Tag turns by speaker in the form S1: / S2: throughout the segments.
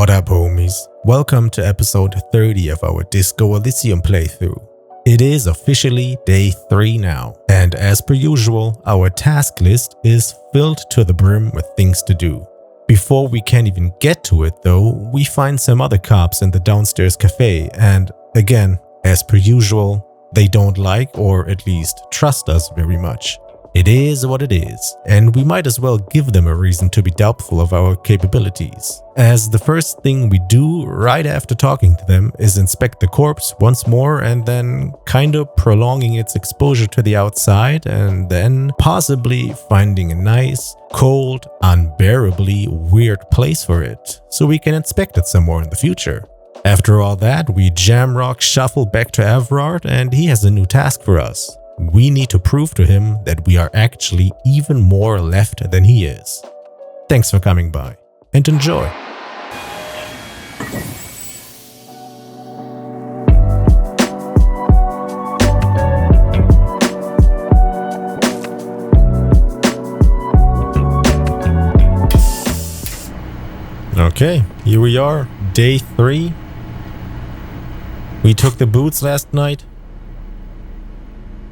S1: What up, homies? Welcome to episode 30 of our Disco Elysium playthrough. It is officially day 3 now, and as per usual, our task list is filled to the brim with things to do. Before we can even get to it though, we find some other cops in the downstairs cafe, and again, as per usual, they don't like or at least trust us very much. It is what it is, and we might as well give them a reason to be doubtful of our capabilities. As the first thing we do right after talking to them is inspect the corpse once more and then kinda prolonging its exposure to the outside and then possibly finding a nice, cold, unbearably weird place for it so we can inspect it some more in the future. After all that, we jamrock shuffle back to Everard and he has a new task for us. We need to prove to him that we are actually even more left than he is. Thanks for coming by, and enjoy. Okay, here we are, day 3. We took the boots last night.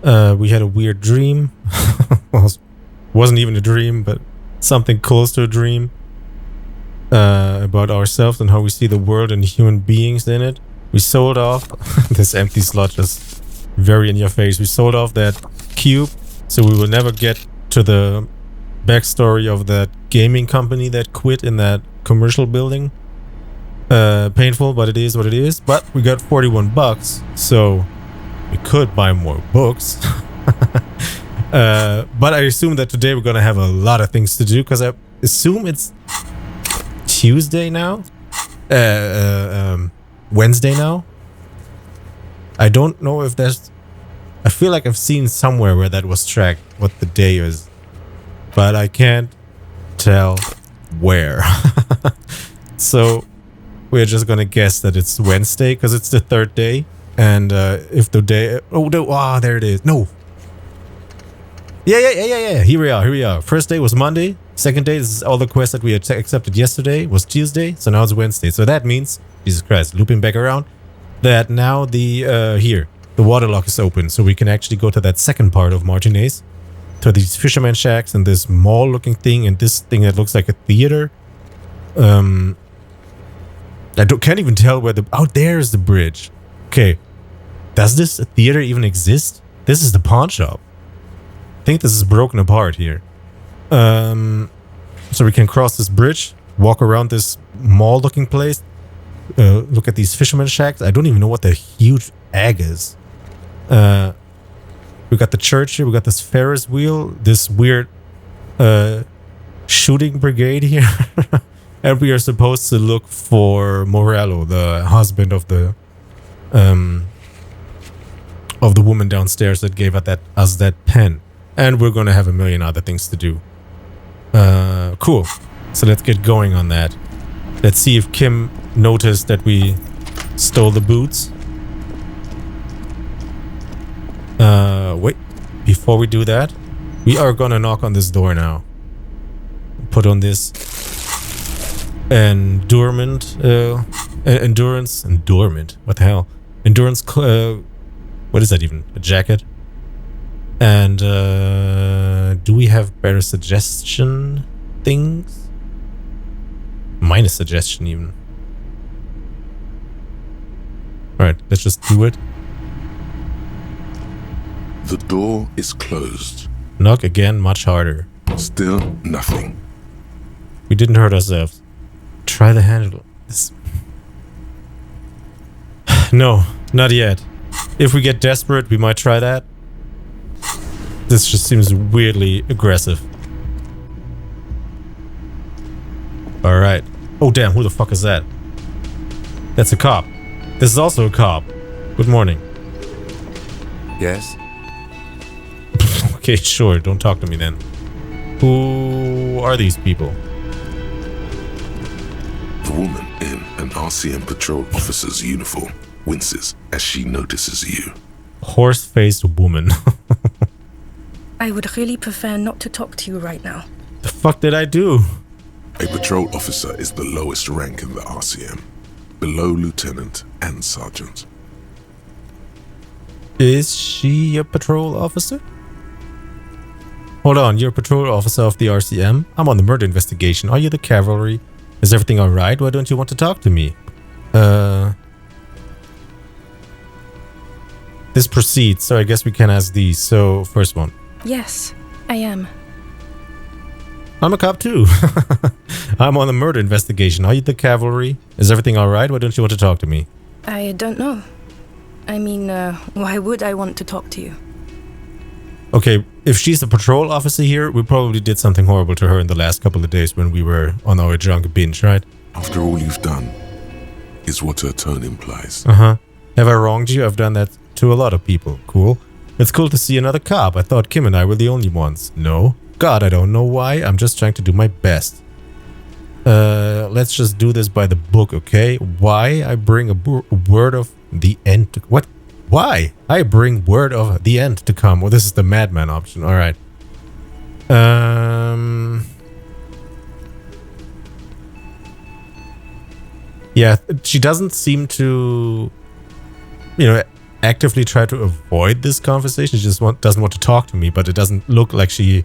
S1: We had a weird dream. Well, wasn't even a dream, but something close to a dream. About ourselves and how we see the world and human beings in it. We sold off this empty slot, just very in your face. We sold off that cube, so we will never get to the backstory of that gaming company that quit in that commercial building. Painful, but it is what it is. But we got 41 bucks, so we could buy more books. But I assume that today we're gonna have a lot of things to do because I assume it's Tuesday now? Wednesday now? I don't know if there's... I feel like I've seen somewhere where that was tracked, what the day is. But I can't tell where. So we're just gonna guess that it's Wednesday because it's the 3rd day. And if the day... Oh, there it is. No. Yeah. Here we are. First day was Monday. Second day, this is all the quests that we had accepted yesterday, was Tuesday. So now it's Wednesday. So that means, Jesus Christ, looping back around, that now the waterlock is open. So we can actually go to that second part of Martinez. To these fisherman shacks and this mall-looking thing and this thing that looks like a theater. I can't even tell where the... Oh, there's the bridge. Okay. Does this theater even exist? This is the pawn shop. I think this is broken apart here. So we can cross this bridge, walk around this mall-looking place, look at these fisherman shacks. I don't even know what the huge egg is. We got the church here. We got this Ferris wheel, this weird shooting brigade here. And we are supposed to look for Morello, the husband of the woman downstairs that gave us that pen. And we're gonna have a million other things to do. Cool. So let's get going on that. Let's see if Kim noticed that we stole the boots. Wait. Before we do that, we are gonna knock on this door now. Put on this endurance. What the hell? Endurance. What is that even? A jacket? And do we have better suggestion things? Minus suggestion even. Alright, let's just do it.
S2: The door is closed.
S1: Knock again, much harder.
S2: Still nothing.
S1: We didn't hurt ourselves. Try the handle. No, not yet. If we get desperate, we might try that. This just seems weirdly aggressive. Alright. Oh damn, who the fuck is that? That's a cop. This is also a cop. Good morning.
S2: Yes?
S1: Okay, sure, don't talk to me then. Who are these people?
S2: The woman in an RCM patrol officer's uniform winces as she notices you.
S1: Horse-faced woman.
S3: I would really prefer not to talk to you right now.
S1: The fuck did I do?
S2: A patrol officer is the lowest rank in the RCM, below lieutenant and sergeant.
S1: Is she a patrol officer? Hold on, you're a patrol officer of the RCM? I'm on the murder investigation. Are you the cavalry? Is everything alright? Why don't you want to talk to me? This proceeds, so I guess we can ask these. So, first one.
S3: Yes, I am.
S1: I'm a cop too. I'm on the murder investigation. Are you the cavalry? Is everything alright? Why don't you want to talk to me?
S3: I don't know. I mean, why would I want to talk to you?
S1: Okay, if she's a patrol officer here, we probably did something horrible to her in the last couple of days when we were on our drunk binge, right?
S2: After all you've done, is what her tone implies.
S1: Uh-huh. Have I wronged you? I've done that to a lot of people. Cool. It's cool to see another cop. I thought Kim and I were the only ones. No. God, I don't know why. I'm just trying to do my best. Let's just do this by the book, okay? Why I bring a word of the end to... What? Why? I bring word of the end to come. Well, this is the madman option. All right. Yeah, she doesn't seem to, actively try to avoid this conversation. She just doesn't want to talk to me, but it doesn't look like she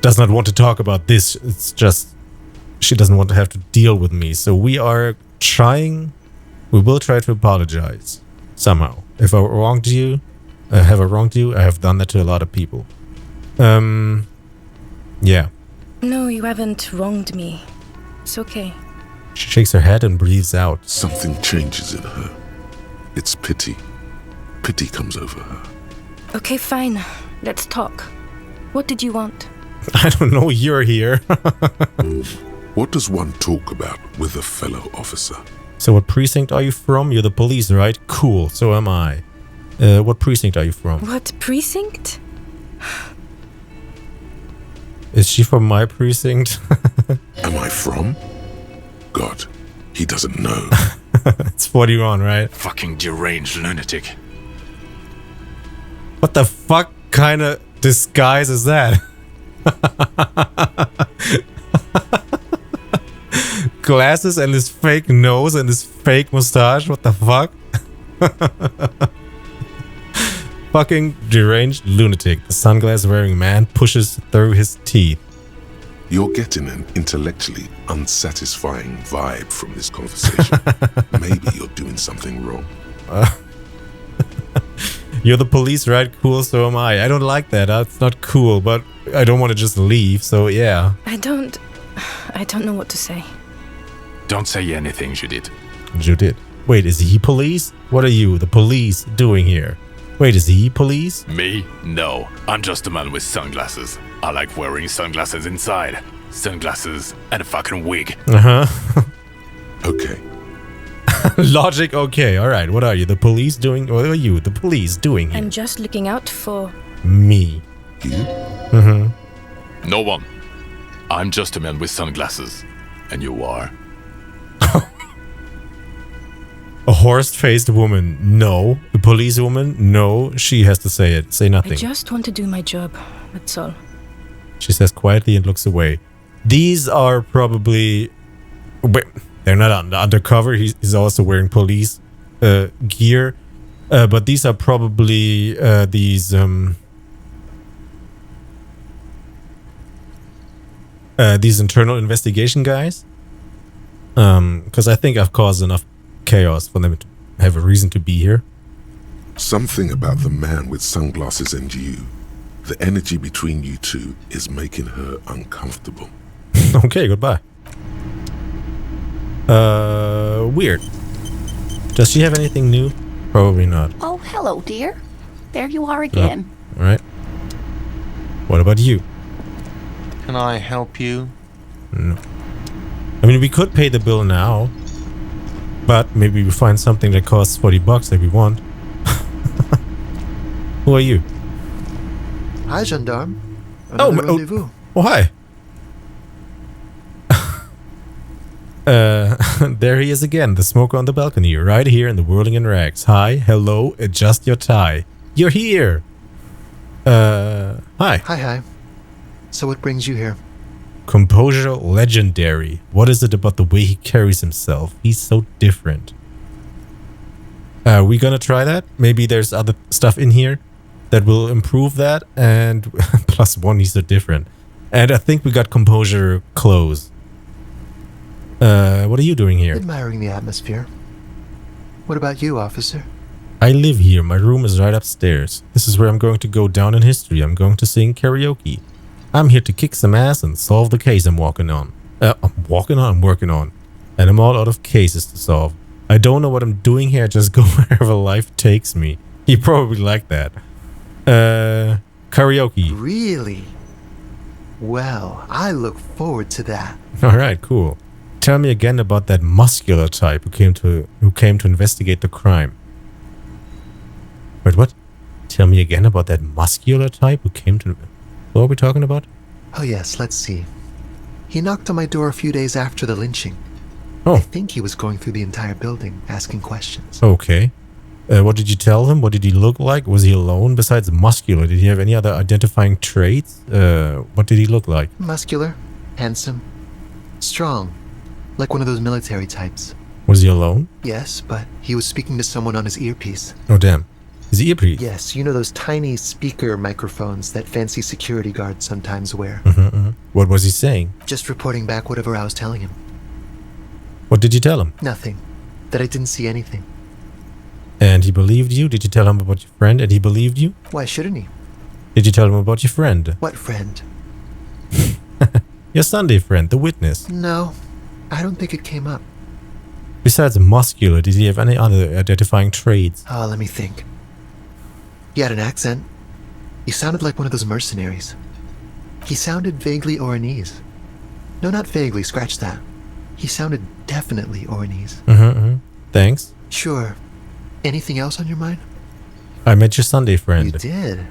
S1: does not want to talk about this. It's just she doesn't want to have to deal with me. So we will try to apologize somehow. If I wronged you, I have done that to a lot of people. Yeah.
S3: No, you haven't wronged me. It's okay.
S1: She shakes her head and breathes out.
S2: Something changes in her. It's pity. Pity comes over her.
S3: Okay, fine. Let's talk. What did you want?
S1: I don't know, you're here.
S2: What does one talk about with a fellow officer?
S1: So what precinct are you from? You're the police, right? Cool, so am I. What precinct are you from?
S3: What precinct?
S1: Is she from my precinct?
S2: Am I from? God, he doesn't know.
S1: It's 41, right?
S4: Fucking deranged lunatic.
S1: What the fuck kind of disguise is that? Glasses and his fake nose and his fake mustache. What the fuck? Fucking deranged lunatic. The sunglasses wearing man pushes through his teeth.
S2: You're getting an intellectually unsatisfying vibe from this conversation. Maybe you're doing something wrong.
S1: You're the police, right? Cool, so am I. I don't like that. That's not cool, but I don't want to just leave, so yeah.
S3: I don't know what to say.
S4: Don't say anything, Judith.
S1: Judith. Wait, is he police? What are you, the police, doing here? Wait, is he police?
S4: Me? No. I'm just a man with sunglasses. I like wearing sunglasses inside. Sunglasses and a fucking wig.
S1: Uh-huh.
S2: Okay.
S1: Logic, okay. Alright, what are you, the police doing? What are you, the police, doing here?
S3: I'm just looking out for...
S1: Me.
S2: You?
S1: Mm-hmm.
S4: No one. I'm just a man with sunglasses. And you are?
S1: A horse-faced woman, no. A police woman, no. She has to say it. Say nothing.
S3: I just want to do my job, that's all.
S1: She says quietly and looks away. These are probably... Wait, they're not undercover. He's also wearing police gear. But these are probably these internal investigation guys. Because I think I've caused enough chaos for them to have a reason to be here.
S2: Something about the man with sunglasses and you, the energy between you two is making her uncomfortable.
S1: Okay, goodbye. Weird. Does she have anything new? Probably not.
S5: Oh, hello, dear. There you are again.
S1: Oh, all right. What about you?
S6: Can I help you?
S1: No. I mean, we could pay the bill now, but maybe we find something that costs $40 that we want. Who are you?
S7: Hi, gendarme. Another rendezvous.
S1: Oh, hi. There he is again, the smoker on the balcony, right here in the whirling in rags. Hi, hello, adjust your tie. You're here. Hi.
S7: Hi. So what brings you here?
S1: Composure legendary. What is it about the way he carries himself? He's so different. Are we gonna try that? Maybe there's other stuff in here that will improve that. And +1, he's so different. And I think we got composure clothes. What are you doing here?
S7: Admiring the atmosphere. What about you, officer?
S1: I live here. My room is right upstairs. This is where I'm going to go down in history. I'm going to sing karaoke. I'm here to kick some ass and solve the case I'm working on. I'm working on. And I'm all out of cases to solve. I don't know what I'm doing here. I just go wherever life takes me. You probably like that. Karaoke.
S7: Really? Well, I look forward to that.
S1: Alright, cool. Tell me again about that muscular type who came to investigate the crime. Wait, what? Tell me again about that muscular type who came to... What are we talking about?
S7: Oh yes, let's see. He knocked on my door a few days after the lynching.
S1: Oh.
S7: I think he was going through the entire building, asking questions.
S1: Okay. What did you tell him? What did he look like? Was he alone? Besides muscular, did he have any other identifying traits? What did he look like?
S7: Muscular, handsome, strong, like one of those military types.
S1: Was he alone?
S7: Yes, but he was speaking to someone on his earpiece.
S1: Oh, damn. His earpiece?
S7: Yes, you know those tiny speaker microphones that fancy security guards sometimes wear.
S1: What was he saying?
S7: Just reporting back whatever I was telling him.
S1: What did you tell him?
S7: Nothing. That I didn't see anything.
S1: And he believed you? Did you tell him about your friend and he believed you?
S7: Why shouldn't he?
S1: Did you tell him about your friend?
S7: What friend?
S1: Your Sunday friend, the witness.
S7: No, I don't think it came up.
S1: Besides muscular, did he have any other identifying traits?
S7: Oh, let me think. He had an accent. He sounded like one of those mercenaries. He sounded vaguely Oranese. No, not vaguely, scratch that. He sounded definitely Oranese.
S1: Thanks.
S7: Sure. Anything else on your mind?
S1: I met your Sunday friend.
S7: You did?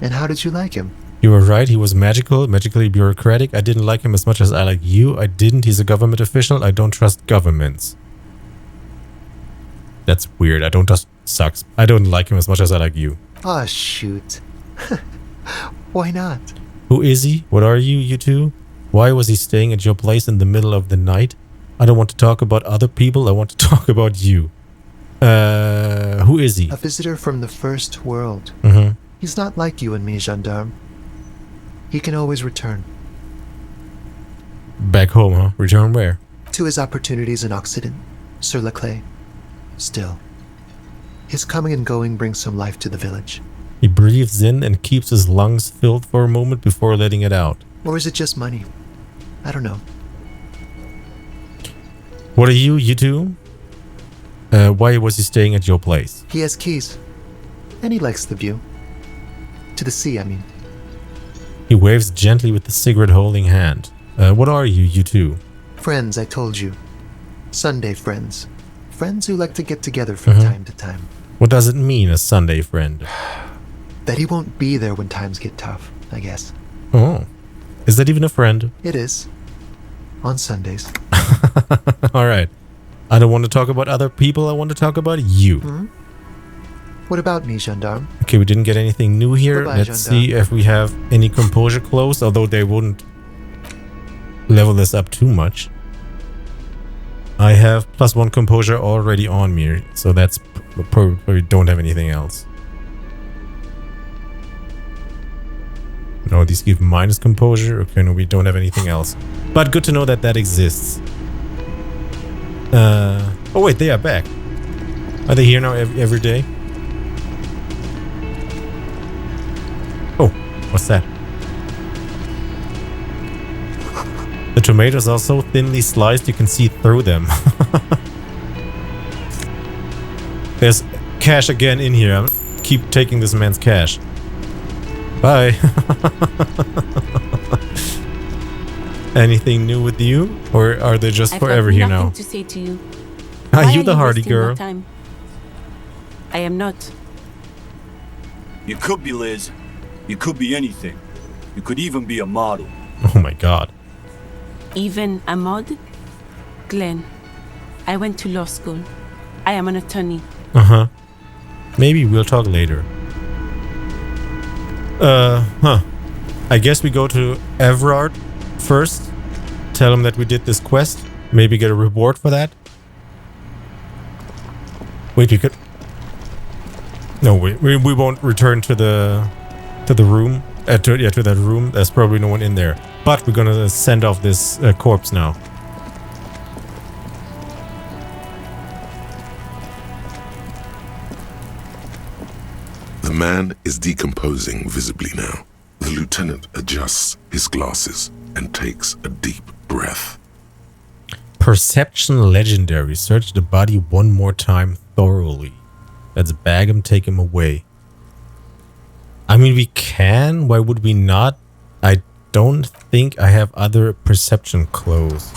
S7: And how did you like him?
S1: You were right, he was magically bureaucratic. I didn't like him as much as I like you. I didn't. He's a government official. I don't trust governments. That's weird. I don't trust... Sucks. I don't like him as much as I like you.
S7: Aw, shoot. Why not?
S1: Who is he? What are you, you two? Why was he staying at your place in the middle of the night? I don't want to talk about other people. I want to talk about you. Who is he?
S7: A visitor from the first world. He's not like you and me, gendarme. He can always return.
S1: Back home, huh? Return where?
S7: To his opportunities in Occident, sur la clé. Still, his coming and going brings some life to the village.
S1: He breathes in and keeps his lungs filled for a moment before letting it out.
S7: Or is it just money? I don't know.
S1: What are you two? Why was he staying at your place?
S7: He has keys. And he likes the view. To the sea, I mean.
S1: He waves gently with the cigarette-holding hand. What are you two?
S7: Friends, I told you. Sunday friends. Friends who like to get together from time to time.
S1: What does it mean, a Sunday friend?
S7: That he won't be there when times get tough, I guess.
S1: Oh. Is that even a friend?
S7: It is. On Sundays.
S1: Alright. I don't want to talk about other people, I want to talk about you.
S7: What about me, gendarme?
S1: Okay, we didn't get anything new here.
S7: Bye-bye,
S1: Let's
S7: gendarme.
S1: see if we have any composure clothes, although they wouldn't level this up too much. I have +1 composure already on me, so that's probably don't have anything else. No, these give minus composure. Okay, no, we don't have anything else. But good to know that that exists. Oh wait, they are back. Are they here now every day? Oh, what's that? The tomatoes are so thinly sliced you can see through them. There's cash again in here. I'll keep taking this man's cash. Bye. Anything new with you? Or are they just forever here now?
S8: I have nothing to say to you.
S1: Are
S8: Why
S1: you the hardy
S8: wasting my
S1: girl?
S8: time? I am not.
S9: You could be Liz. You could be anything. You could even be a model.
S1: Oh my god.
S8: Even a mod? Glenn, I went to law school. I am an attorney.
S1: Uh-huh. Maybe we'll talk later. I guess we go to Everard first tell him that we did this quest. Maybe get a reward for that. Wait, we could... No, we won't return to the room. To that room. There's probably no one in there. But we're gonna send off this corpse now.
S2: The man is decomposing visibly now. The lieutenant adjusts his glasses and takes a deep breath.
S1: Perception legendary. Search the body one more time thoroughly. Let's bag him, take him away. I mean, we can. Why would we not? I don't think I have other perception clothes.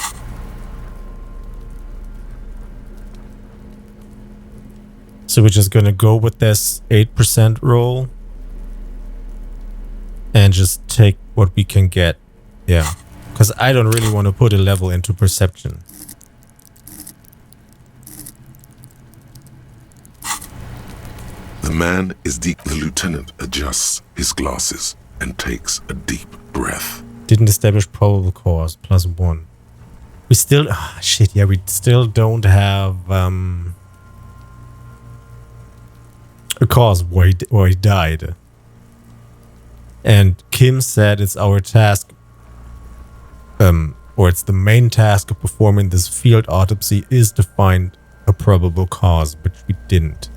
S1: So we're just gonna go with this 8% roll. And just take what we can get. Yeah. Because I don't really want to put a level into perception.
S2: The man is deep. The lieutenant adjusts his glasses and takes a deep breath.
S1: Didn't establish probable cause. +1. We still... shit, yeah, we still don't have... a cause where he died. And Kim said it's our task... or it's the main task of performing this field autopsy is to find a probable cause, which we didn't.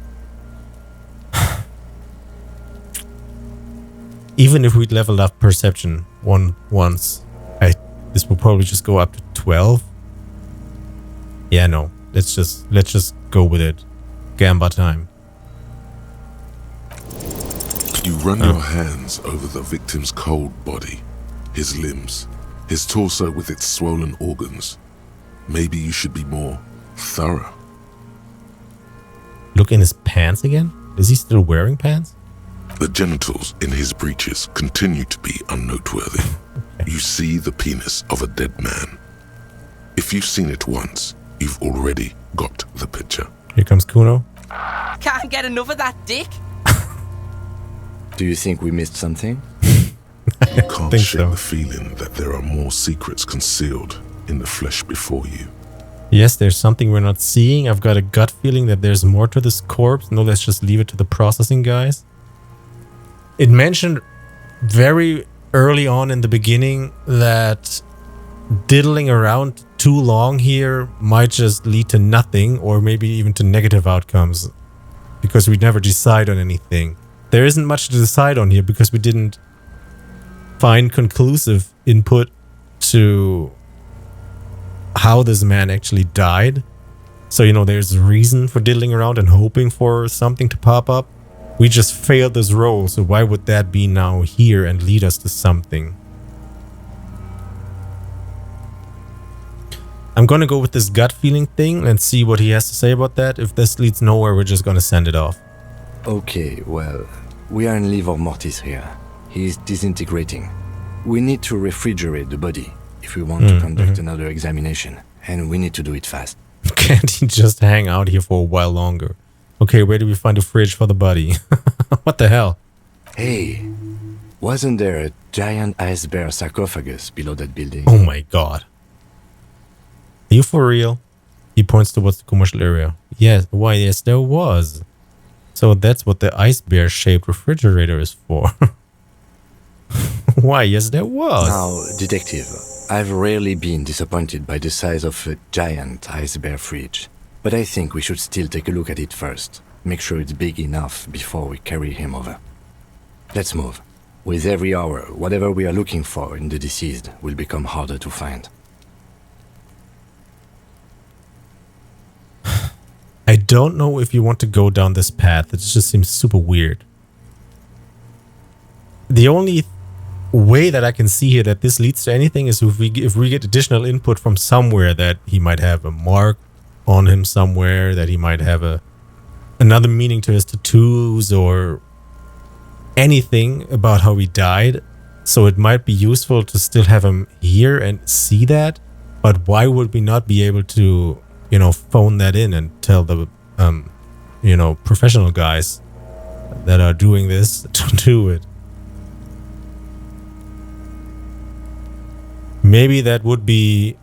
S1: Even if we'd leveled up perception once, this will probably just go up to 12. Yeah, no. Let's just go with it. Gamba time.
S2: You run your hands over the victim's cold body, his limbs, his torso with its swollen organs. Maybe you should be more thorough.
S1: Look in his pants again? Is he still wearing pants?
S2: The genitals in his breeches continue to be unnoteworthy. You see the penis of a dead man. If you've seen it once, you've already got the picture.
S1: Here comes Kuno.
S10: Can't get enough of that dick.
S11: Do you think we missed something?
S2: You can't shake
S1: so.
S2: the feeling that there are more secrets concealed in the flesh before you.
S1: Yes, there's something we're not seeing. I've got a gut feeling that there's more to this corpse. No, let's just leave it to the processing guys. It mentioned very early on in the beginning that diddling around too long here might just lead to nothing, or maybe even to negative outcomes, because we never decide on anything. There isn't much to decide on here because we didn't find conclusive input to how this man actually died. So, you know, there's a reason for diddling around and hoping for something to pop up. We just failed this roll, so why would that be now here and lead us to something? I'm gonna go with this gut feeling thing and see what he has to say about that. If this leads nowhere, we're just gonna send it off.
S11: Okay, well, we are in livor mortis here. He is disintegrating. We need to refrigerate the body if we want to conduct another examination, and we need to do it fast.
S1: Can't he just hang out here for a while longer? Okay, where do we find a fridge for the body? What the hell?
S11: Hey, wasn't there a giant ice bear sarcophagus below that building?
S1: Oh my god. Are you for real? He points towards the commercial area. Yes, why, yes, there was. So that's what the ice bear shaped refrigerator is for. Why, yes, there was.
S11: Now, detective, I've rarely been disappointed by the size of a giant ice bear fridge. But I think we should still take a look at it first. Make sure it's big enough before we carry him over. Let's move. With every hour, whatever we are looking for in the deceased will become harder to find.
S1: I don't know if you want to go down this path. It just seems super weird. The only way that I can see here that this leads to anything is if we get additional input from somewhere, that he might have a mark on him somewhere, that he might have another meaning to his tattoos or anything about how he died. So it might be useful to still have him here and see that. But why would we not be able to, you know, phone that in and tell the, you know, professional guys that are doing this to do it? Maybe that would be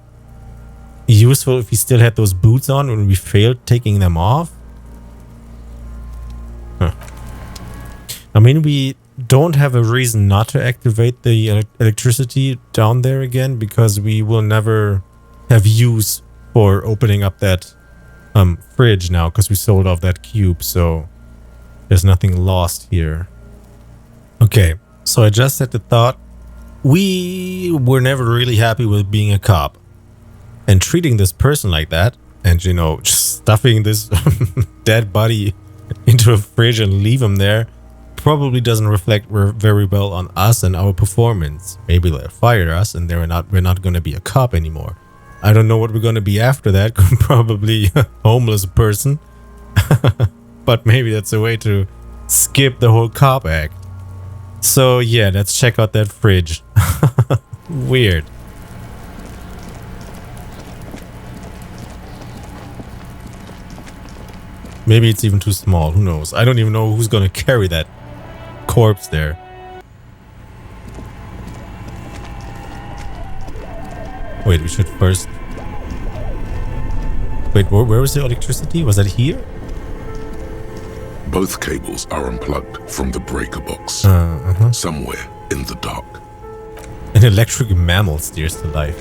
S1: useful if we still had those boots on when we failed taking them off. Huh. I mean, we don't have a reason not to activate the electricity down there again, because we will never have use for opening up that fridge now, because we sold off that cube, so there's nothing lost here. Okay, so I just had the thought. We were never really happy with being a cop. And treating this person like that, and, you know, just stuffing this dead body into a fridge and leave him there, probably doesn't reflect very well on us and our performance. Maybe they'll fire us and we're not going to be a cop anymore. I don't know what we're going to be after that. Probably a homeless person. But maybe that's a way to skip the whole cop act. So yeah, let's check out that fridge. Weird. Maybe it's even too small. Who knows? I don't even know who's going to carry that corpse there. Wait, we should first... Wait, where was the electricity? Was that here?
S2: Both cables are unplugged from the breaker box. Somewhere in the dark.
S1: An electric mammal steers to life.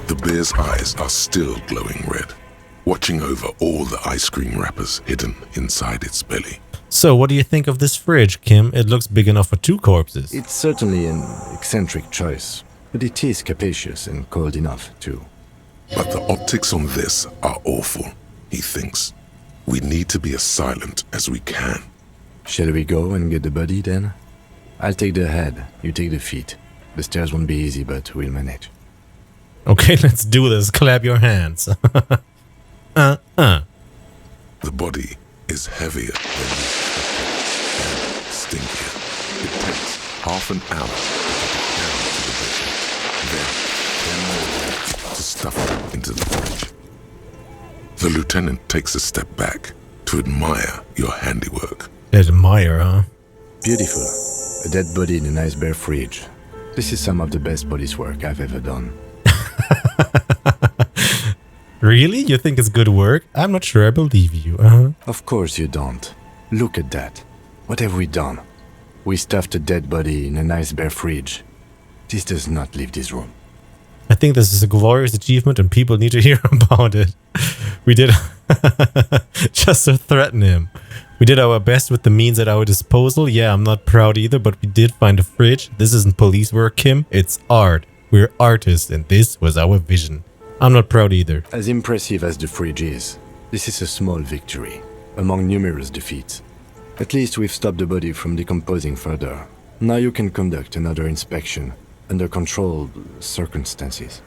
S2: The bear's eyes are still glowing red, watching over all the ice cream wrappers hidden inside its belly.
S1: So, what do you think of this fridge, Kim? It looks big enough for 2 corpses.
S11: It's certainly an eccentric choice, but it is capacious and cold enough, too.
S2: But the optics on this are awful, he thinks. We need to be as silent as we can.
S11: Shall we go and get the body, then? I'll take the head, you take the feet. The stairs won't be easy, but we'll manage.
S1: Okay, let's do this. Clap your hands.
S2: The body is heavier than we expected and stinkier. It takes half an hour to get it down to the bed. Then 10 more minutes to stuff it into the fridge. The lieutenant takes a step back to admire your handiwork.
S1: Admire, huh?
S11: Beautiful. A dead body in a nice bare fridge. This is some of the best police work I've ever done.
S1: Really? You think it's good work? I'm not sure I believe you.
S11: Of course you don't. Look at that. What have we done? We stuffed a dead body in a nice bare fridge. This does not leave this room.
S1: I think this is a glorious achievement and people need to hear about it. We did just to threaten him. We did our best with the means at our disposal. Yeah, I'm not proud either, but we did find a fridge. This isn't police work, Kim. It's art. We're artists and this was our vision. I'm not proud either.
S11: As impressive as the fridge is, this is a small victory among numerous defeats. At least we've stopped the body from decomposing further. Now you can conduct another inspection under controlled circumstances.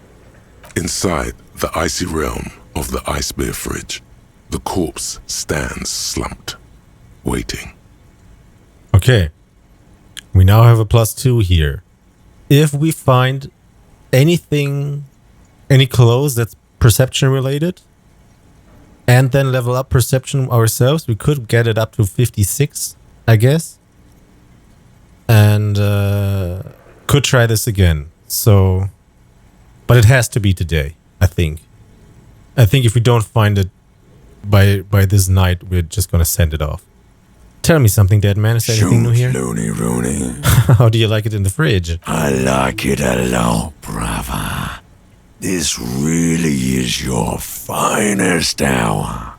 S2: Inside the icy realm of the ice bear fridge, the corpse stands slumped, waiting.
S1: Okay. We now have a +2 here. If we find anything, any clothes that's perception related, and then level up perception ourselves, we could get it up to 56, I guess. And could try this again. So, but it has to be today, I think. I think if we don't find it by this night, we're just gonna send it off. Tell me something, dead man. Is there anything new here?
S12: Looney Rooney.
S1: How do you like it in the fridge?
S12: I like it a lot, brother. This really is your finest hour.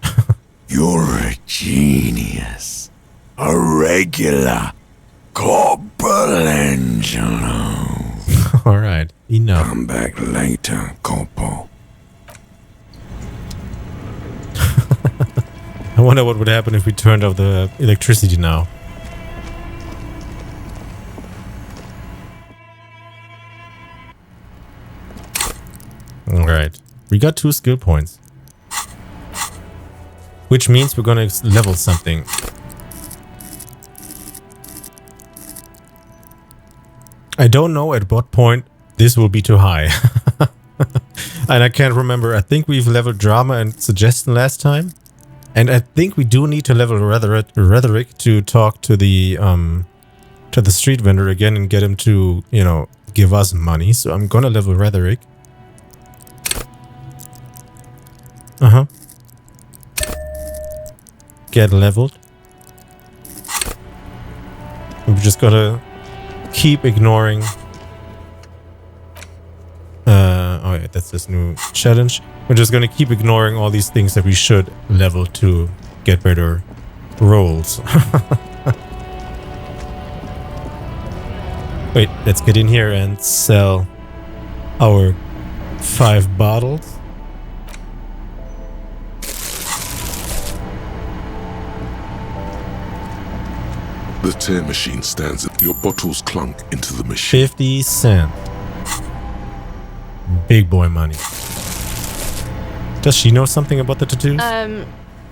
S12: You're a genius. A regular Corporal Angelo.
S1: Alright, enough.
S12: Come back later, Corporal.
S1: I wonder what would happen if we turned off the electricity now. Alright, we got 2 skill points. Which means we're gonna level something. I don't know at what point this will be too high. And I can't remember. I think we've leveled drama and suggestion last time. And I think we do need to level rhetoric to talk to the street vendor again and get him to, you know, give us money. So I'm gonna level rhetoric. Get leveled. I'm just gonna keep ignoring. Oh yeah, that's this new challenge. We're just gonna keep ignoring all these things that we should level to get better rolls. Wait, let's get in here and sell our 5 bottles.
S2: The tear machine stands at your bottles clunk into the machine.
S1: 50 cents. Big boy money. Does she know something about the tattoos?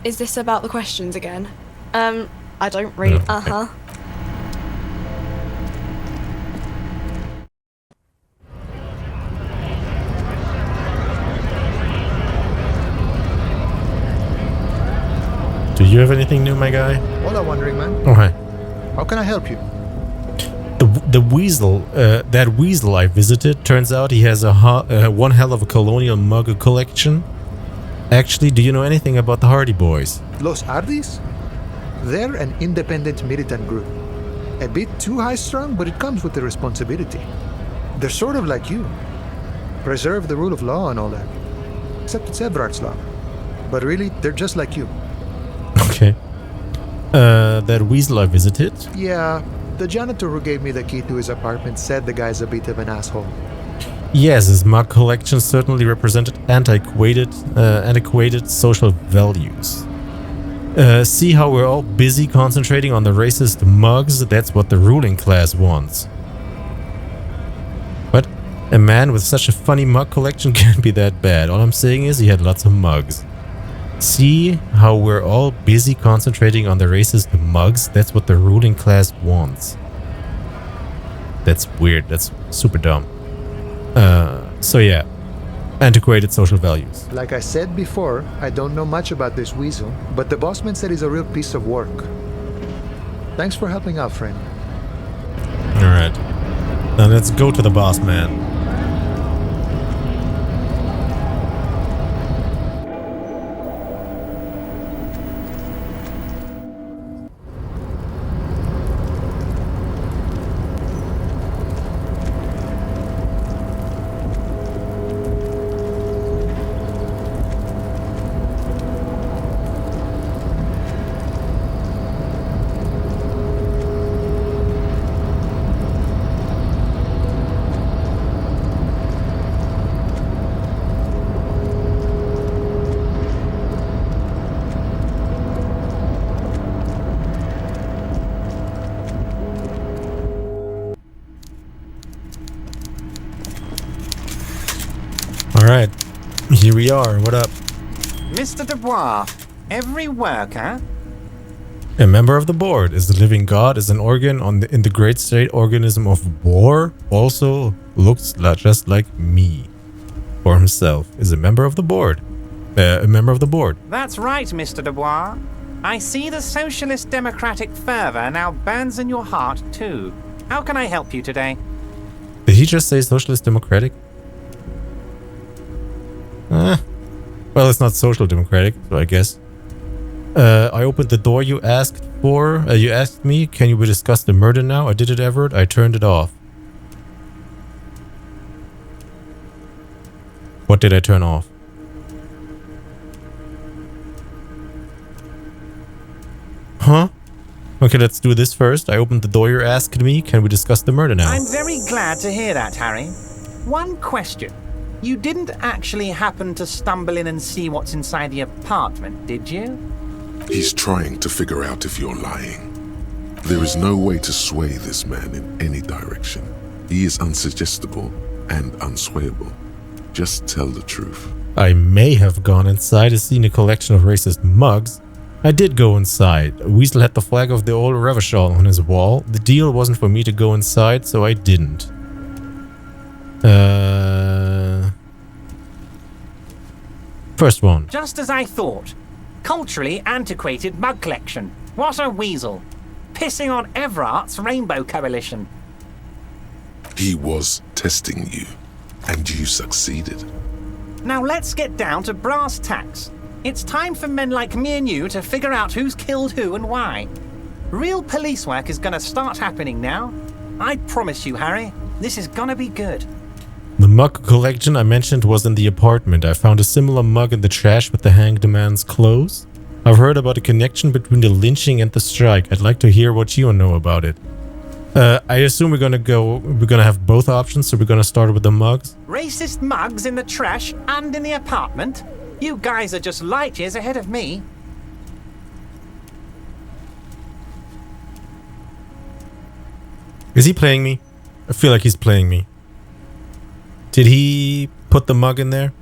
S13: Is this about the questions again? I don't read.
S1: No. Do you have anything new, my guy?
S14: Hola, wandering man.
S1: Oh, hi.
S14: How can I help you?
S1: The weasel, that weasel I visited, turns out he has one hell of a colonial mug collection. Actually, do you know anything about the Hardy Boys?
S14: Los Hardys? They're an independent militant group. A bit too high-strung, but it comes with the responsibility. They're sort of like you. Preserve the rule of law and all that. Except it's Everard's law. But really, they're just like you.
S1: Okay. That weasel I visited?
S14: Yeah, the janitor who gave me the key to his apartment said the guy's a bit of an asshole.
S1: Yes, his mug collection certainly represented antiquated social values. See how we're all busy concentrating on the racist mugs? That's what the ruling class wants. But a man with such a funny mug collection can't be that bad. All I'm saying is he had lots of mugs. See how we're all busy concentrating on the racist mugs? That's what the ruling class wants. That's weird. That's super dumb. So yeah. Antiquated social values.
S14: Like I said before, I don't know much about this weasel, but the bossman said he's a real piece of work. Thanks for helping out, friend.
S1: Alright. Now let's go to the boss man. Alright, here we are. What up?
S15: Mr. Dubois, every worker...
S1: A member of the board. Is the living god is an organ in the great state organism of war. Also looks just like me. For himself. Is a member of the board. A member of the board.
S15: That's right, Mr. Dubois. I see the socialist democratic fervor now burns in your heart too. How can I help you today?
S1: Did he just say socialist democratic? Well, it's not social democratic, so I guess. I opened the door you asked for. You asked me, can we discuss the murder now? I did it, Everett. I turned it off. What did I turn off? Huh? Okay, let's do this first. I opened the door you asked me. Can we discuss the murder now?
S15: I'm very glad to hear that, Harry. One question. You didn't actually happen to stumble in and see what's inside the apartment, did you?
S2: He's trying to figure out if you're lying. There is no way to sway this man in any direction. He is unsuggestible and unswayable. Just tell the truth.
S1: I may have gone inside and seen a collection of racist mugs. I did go inside. Weasel had the flag of the old Revachol on his wall. The deal wasn't for me to go inside, so I didn't. First one.
S15: Just as I thought. Culturally antiquated mug collection. What a weasel. Pissing on Everart's Rainbow Coalition.
S2: He was testing you, and you succeeded.
S15: Now let's get down to brass tacks. It's time for men like me and you to figure out who's killed who and why. Real police work is gonna start happening now. I promise you, Harry, this is gonna be good.
S1: The mug collection I mentioned was in the apartment. I found a similar mug in the trash with the hanged man's clothes. I've heard about a connection between the lynching and the strike. I'd like to hear what you know about it. I assume we're gonna have both options, so we're gonna start with the mugs.
S15: Racist mugs in the trash and in the apartment? You guys are just light years ahead of me.
S1: Is he playing me? I feel like he's playing me. Did he put the mug in there?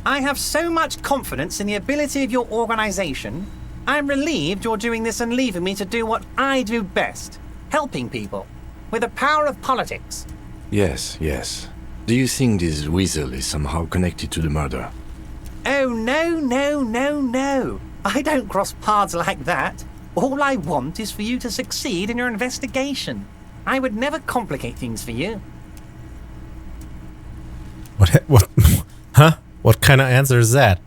S15: I have so much confidence in the ability of your organization. I'm relieved you're doing this and leaving me to do what I do best. Helping people. With the power of politics.
S11: Yes, yes. Do you think this weasel is somehow connected to the murder?
S15: Oh, no, no, no, no. I don't cross paths like that. All I want is for you to succeed in your investigation. I would never complicate things for you.
S1: What? Huh? What kind of answer is that?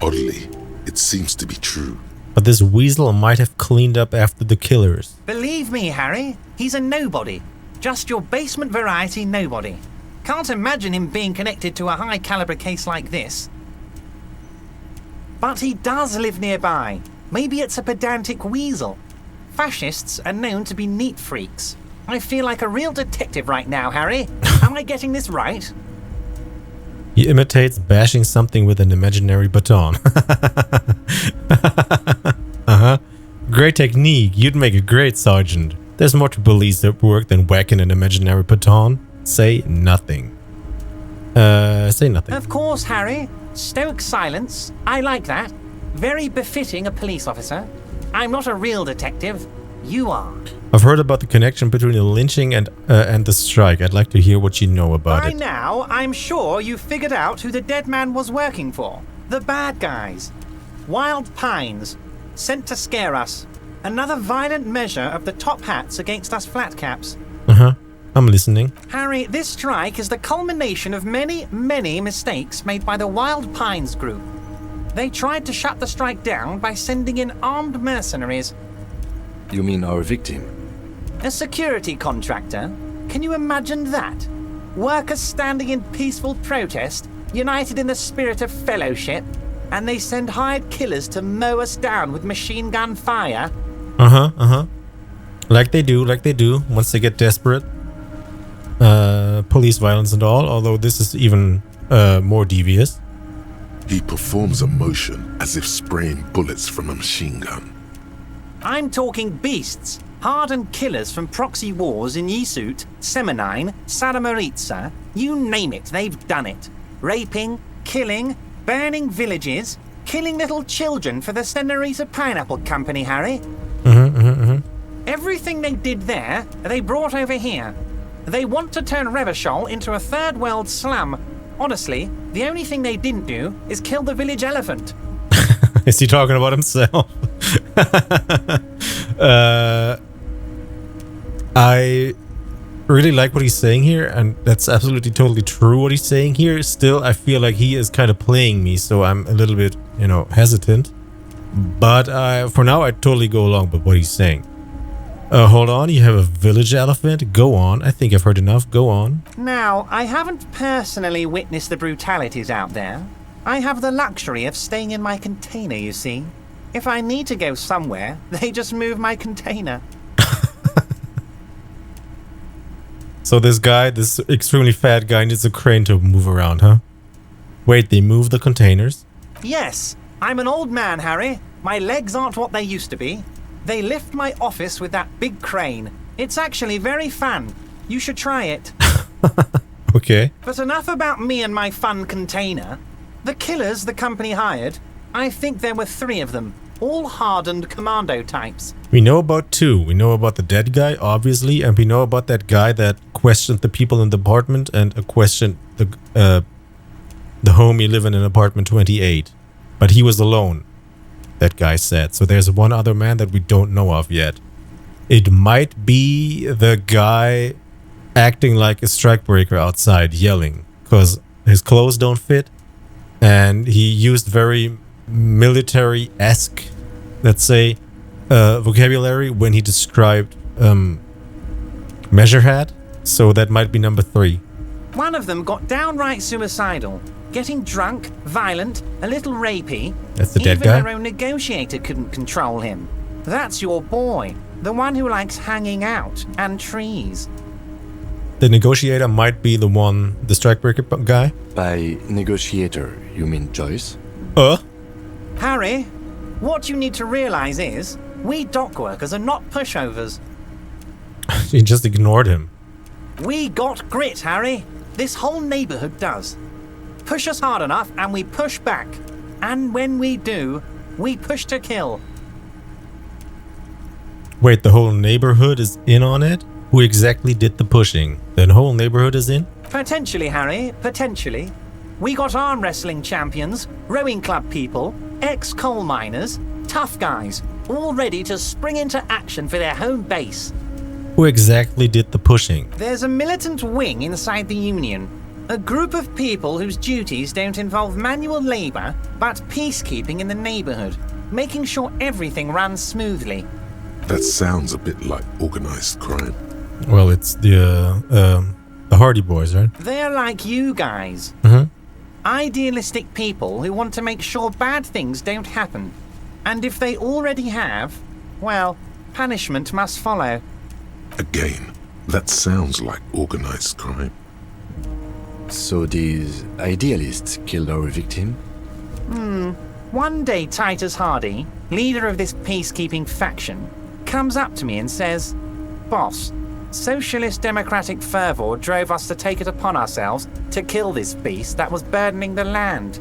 S2: Oddly, it seems to be true.
S1: But this weasel might have cleaned up after the killers.
S15: Believe me, Harry, he's a nobody. Just your basement variety nobody. Can't imagine him being connected to a high-caliber case like this. But he does live nearby. Maybe it's a pedantic weasel. Fascists are known to be neat freaks. I feel like a real detective right now, Harry. Am I getting this right?
S1: He imitates bashing something with an imaginary baton. Uh-huh. Great technique. You'd make a great sergeant. There's more to police work than whacking an imaginary baton. Say nothing. Say nothing.
S15: Of course, Harry. Stoic silence. I like that. Very befitting a police officer. I'm not a real detective. You are.
S1: I've heard about the connection between the lynching and the strike. I'd like to hear what you know about it.
S15: By now, I'm sure you figured out who the dead man was working for. The bad guys. Wild Pines. Sent to scare us. Another violent measure of the top hats against us flatcaps.
S1: Uh-huh. I'm listening.
S15: Harry, this strike is the culmination of many, many mistakes made by the Wild Pines group. They tried to shut the strike down by sending in armed mercenaries.
S11: You mean our victim?
S15: A security contractor? Can you imagine that? Workers standing in peaceful protest, united in the spirit of fellowship, and they send hired killers to mow us down with machine gun fire?
S1: Uh-huh, uh-huh. Like they do, once they get desperate. Police violence and all, although this is even more devious.
S2: He performs a motion as if spraying bullets from a machine gun.
S15: I'm talking beasts. Hardened killers from proxy wars in Yisut, Semenine, Saramoritsa, you name it, they've done it. Raping, killing, burning villages, killing little children for the Senorita Pineapple Company, Harry. Everything they did there, they brought over here. They want to turn Revachol into a third world slum. Honestly, the only thing they didn't do is kill the village elephant.
S1: Is he talking about himself? I really like what he's saying here, and that's absolutely totally true what he's saying here. Still, I feel like he is kind of playing me, so I'm a little bit, hesitant. But for now, I totally go along with what he's saying. Hold on, you have a village elephant? Go on. I think I've heard enough. Go on.
S15: Now, I haven't personally witnessed the brutalities out there. I have the luxury of staying in my container, you see. If I need to go somewhere, they just move my container.
S1: So this guy, this extremely fat guy, needs a crane to move around, huh? Wait, they move the containers?
S15: Yes, I'm an old man, Harry. My legs aren't what they used to be. They lift my office with that big crane. It's actually very fun. You should try it.
S1: Okay.
S15: But enough about me and my fun container. The killers the company hired, I think there were 3 of them, all hardened commando types.
S1: We know about 2. We know about the dead guy, obviously, and we know about that guy that questioned the people in the apartment and questioned the homie living in apartment 28. But he was alone, that guy said. So there's one other man that we don't know of yet. It might be the guy acting like a strikebreaker outside, yelling, because his clothes don't fit, and he used very military-esque, let's say, vocabulary when he described Measure Hat. So that might be number 3.
S15: One of them got downright suicidal, getting drunk, violent, a little rapey.
S1: That's the dead guy?
S15: Even their own negotiator couldn't control him. That's your boy, the one who likes hanging out and trees.
S1: The negotiator might be the one, the strikebreaker guy?
S11: By negotiator, you mean Joyce?
S15: Harry, what you need to realize is, we dock workers are not pushovers.
S1: He just ignored him.
S15: We got grit, Harry. This whole neighborhood does. Push us hard enough and we push back. And when we do, we push to kill.
S1: Wait, the whole neighborhood is in on it? Who exactly did the pushing? The whole neighborhood is in?
S15: Potentially, Harry, potentially. We got arm wrestling champions, rowing club people, ex-coal miners, tough guys, all ready to spring into action for their home base.
S1: Who exactly did the pushing?
S15: There's a militant wing inside the Union. A group of people whose duties don't involve manual labor, but peacekeeping in the neighborhood, making sure everything runs smoothly.
S2: That sounds a bit like organized crime.
S1: Well, it's the Hardy Boys, right?
S15: They're like you guys. Idealistic people who want to make sure bad things don't happen. And if they already have, well, punishment must follow.
S2: Again, that sounds like organized crime.
S11: So these idealists killed our victim?
S15: One day Titus Hardy, leader of this peacekeeping faction, comes up to me and says, "Boss, socialist democratic fervor drove us to take it upon ourselves to kill this beast that was burdening the land."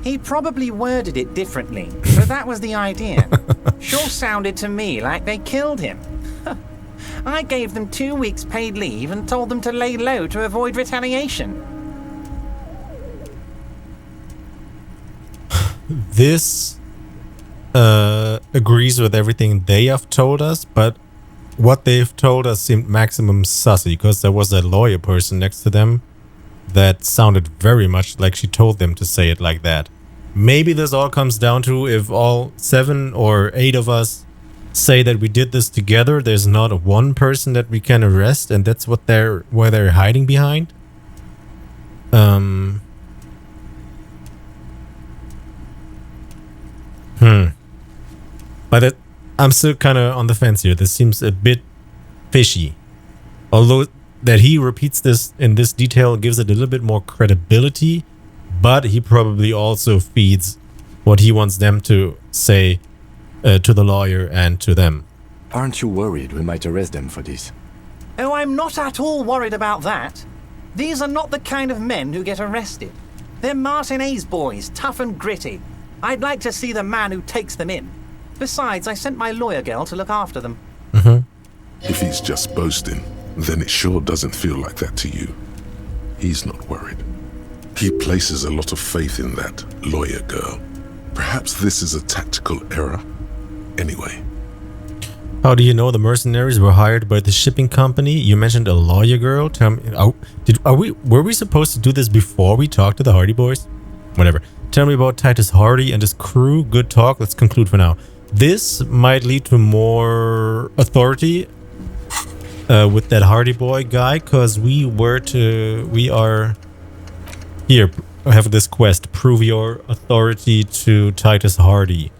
S15: He probably worded it differently, but that was the idea. Sure sounded to me like they killed him. I gave them 2 weeks paid leave and told them to lay low to avoid retaliation.
S1: This agrees with everything they have told us, but what they've told us seemed maximum sussy, because there was that lawyer person next to them that sounded very much like she told them to say it like that. Maybe this all comes down to, if all 7 or 8 of us say that we did this together, there's not one person that we can arrest, and that's what they're hiding behind. But I'm still kind of on the fence here. This seems a bit fishy. Although that he repeats this in this detail gives it a little bit more credibility, but he probably also feeds what he wants them to say to the lawyer and to them.
S11: Aren't you worried we might arrest them for this?
S15: Oh, I'm not at all worried about that. These are not the kind of men who get arrested. They're Martinez boys, tough and gritty. I'd like to see the man who takes them in. Besides, I sent my lawyer girl to look after them.
S2: If he's just boasting, then it sure doesn't feel like that to you. He's not worried. He places a lot of faith in that lawyer girl. Perhaps this is a tactical error. Anyway.
S1: How do you know the mercenaries were hired by the shipping company? You mentioned a lawyer girl. Tell me, were we supposed to do this before we talked to the Hardy Boys? Whatever. Tell me about Titus Hardy and his crew. Good talk. Let's conclude for now. This might lead to more authority with that Hardy Boy guy, because we are here. I have this quest. Prove your authority to Titus Hardy.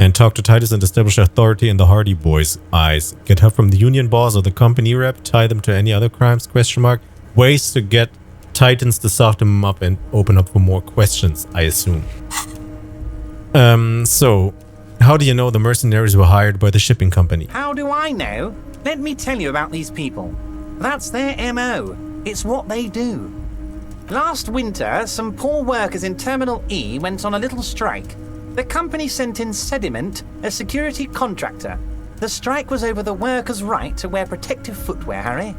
S1: And talk to Titus and establish authority in the Hardy Boys' eyes. Get help from the union boss or the company rep. Tie them to any other crimes? Question mark. Ways to get Titans to soften them up and open up for more questions, I assume. So, how do you know the mercenaries were hired by the shipping company?
S15: How do I know? Let me tell you about these people. That's their MO. It's what they do. Last winter, some poor workers in Terminal E went on a little strike. The company sent in Sediment, a security contractor. The strike was over the workers' right to wear protective footwear, Harry.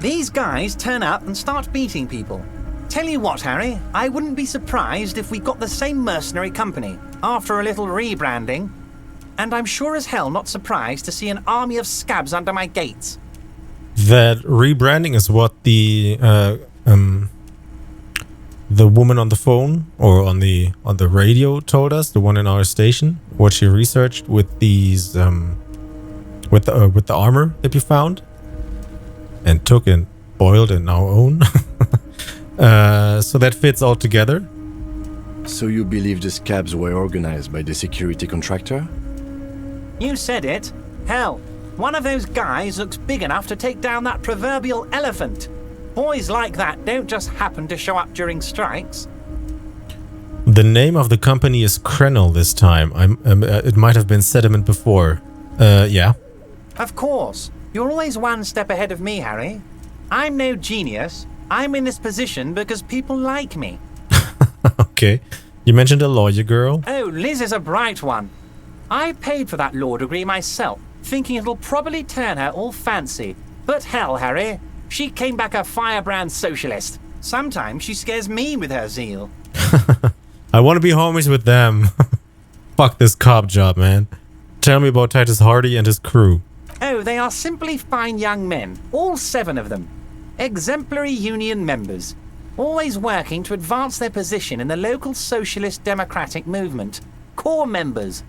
S15: These guys turn up and start beating people. Tell you what, Harry, I wouldn't be surprised if we got the same mercenary company after a little rebranding. And I'm sure as hell not surprised to see an army of scabs under my gates.
S1: That rebranding is what the woman on the phone or on the radio told us, the one in our station, what she researched with these with the armor that we found and took and boiled and now own. So that fits all together.
S11: So you believe the scabs were organized by the security contractor?
S15: You said it. Hell, one of those guys looks big enough to take down that proverbial elephant. Boys like that don't just happen to show up during strikes.
S1: The name of the company is Krenel this time. It might have been Sediment before. Yeah.
S15: Of course. You're always one step ahead of me, Harry. I'm no genius. I'm in this position because people like me.
S1: Okay. You mentioned a lawyer girl.
S15: Oh, Liz is a bright one. I paid for that law degree myself, thinking it'll probably turn her all fancy. But hell, Harry, she came back a firebrand socialist. Sometimes she scares me with her zeal.
S1: I want to be homies with them. Fuck this cop job, man. Tell me about Titus Hardy and his crew.
S15: Oh, they are simply fine young men, all 7 of them. Exemplary union members, always working to advance their position in the local socialist democratic movement. Core members.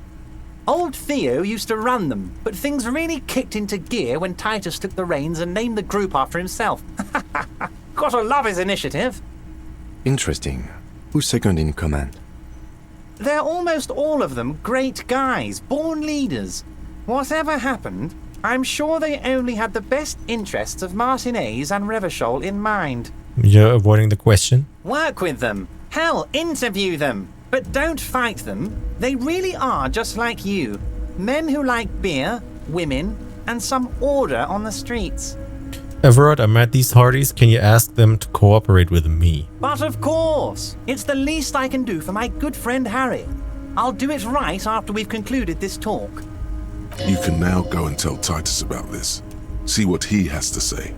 S15: Old Theo used to run them, but things really kicked into gear when Titus took the reins and named the group after himself. Gotta love his initiative.
S11: Interesting. Who's second in command?
S15: They're almost all of them great guys, born leaders. Whatever happened, I'm sure they only had the best interests of Martinez and Revachol in mind.
S1: You're avoiding the question?
S15: Work with them. Hell, interview them. But don't fight them. They really are just like you. Men who like beer, women, and some order on the streets.
S1: Everett, I met these Hardys. Can you ask them to cooperate with me?
S15: But of course! It's the least I can do for my good friend Harry. I'll do it right after we've concluded this talk.
S2: You can now go and tell Titus about this. See what he has to say.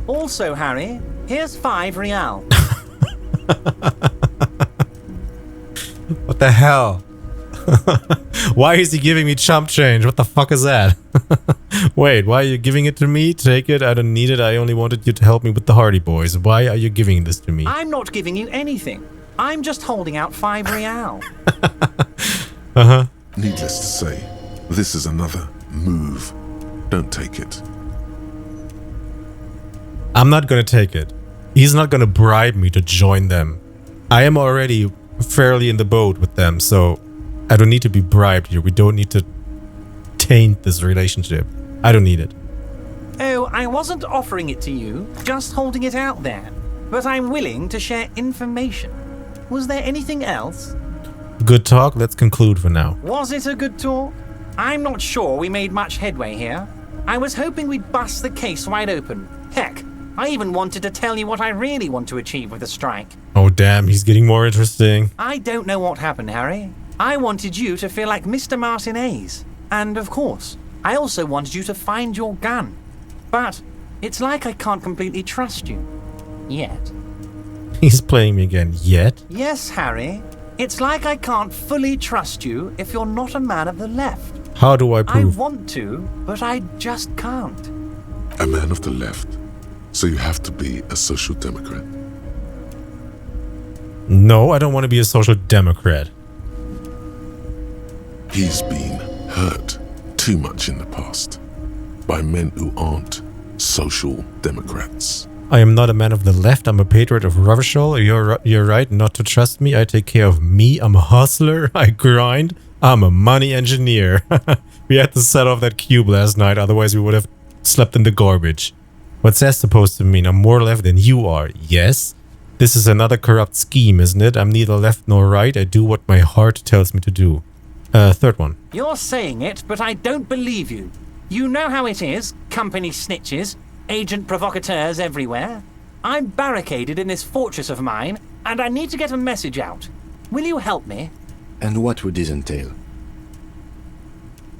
S15: Also, Harry, here's 5 real.
S1: What the hell? Why is he giving me chump change? What the fuck is that? Wait, why are you giving it to me? Take it, I don't need it. I only wanted you to help me with the Hardy Boys. Why are you giving this to me?
S15: I'm not giving you anything. I'm just holding out 5 real.
S1: Uh-huh.
S2: Needless to say, this is another move. Don't take it.
S1: I'm not gonna take it. He's not gonna bribe me to join them. I am already fairly in the boat with them, so I don't need to be bribed here. We don't need to taint this relationship. I don't need it.
S15: Oh, I wasn't offering it to you, just holding it out there. But I'm willing to share information. Was there anything else?
S1: Good talk. Let's conclude for now.
S15: Was it a good talk? I'm not sure we made much headway here. I was hoping we'd bust the case wide open. Heck, I even wanted to tell you what I really want to achieve with the strike.
S1: Oh damn, he's getting more interesting.
S15: I don't know what happened, Harry. I wanted you to feel like Mr. Martinez. And of course, I also wanted you to find your gun. But it's like I can't completely trust you. Yet.
S1: He's playing me again. Yet?
S15: Yes, Harry. It's like I can't fully trust you if you're not a man of the left.
S1: How do I prove?
S15: I want to, but I just can't.
S2: A man of the left. So you have to be a social democrat.
S1: No, I don't want to be a social democrat.
S2: He's been hurt too much in the past by men who aren't social democrats.
S1: I am not a man of the left. I'm a patriot of Revachol. You're right not to trust me. I take care of me. I'm a hustler. I grind. I'm a money engineer. We had to set off that cube last night. Otherwise, we would have slept in the garbage. What's that supposed to mean? I'm more left than you are. Yes. This is another corrupt scheme, isn't it? I'm neither left nor right. I do what my heart tells me to do. Third one.
S15: You're saying it, but I don't believe you. You know how it is. Company snitches. Agent provocateurs everywhere. I'm barricaded in this fortress of mine, and I need to get a message out. Will you help me?
S11: And what would this entail?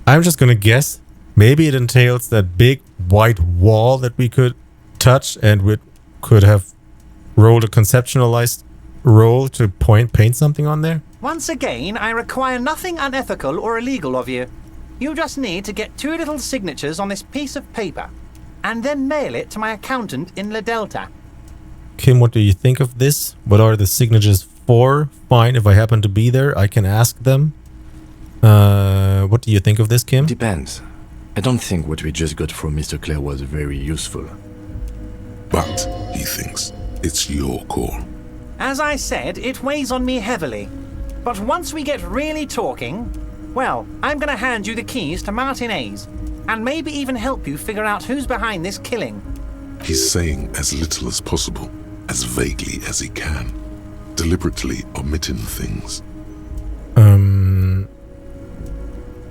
S1: I'm just gonna guess. Maybe it entails that big white wall that we could touch and we could have roll a conceptualized roll to paint something on there?
S15: Once again, I require nothing unethical or illegal of you. You just need to get 2 little signatures on this piece of paper, and then mail it to my accountant in La Delta.
S1: Kim, what do you think of this? What are the signatures for? Fine, if I happen to be there, I can ask them. What do you think of this, Kim?
S11: Depends. I don't think what we just got from Mr. Clare was very useful.
S2: But, he thinks, it's your call.
S15: As I said, it weighs on me heavily. But once we get really talking, well, I'm going to hand you the keys to Martinez, and maybe even help you figure out who's behind this killing.
S2: He's saying as little as possible, as vaguely as he can, deliberately omitting things.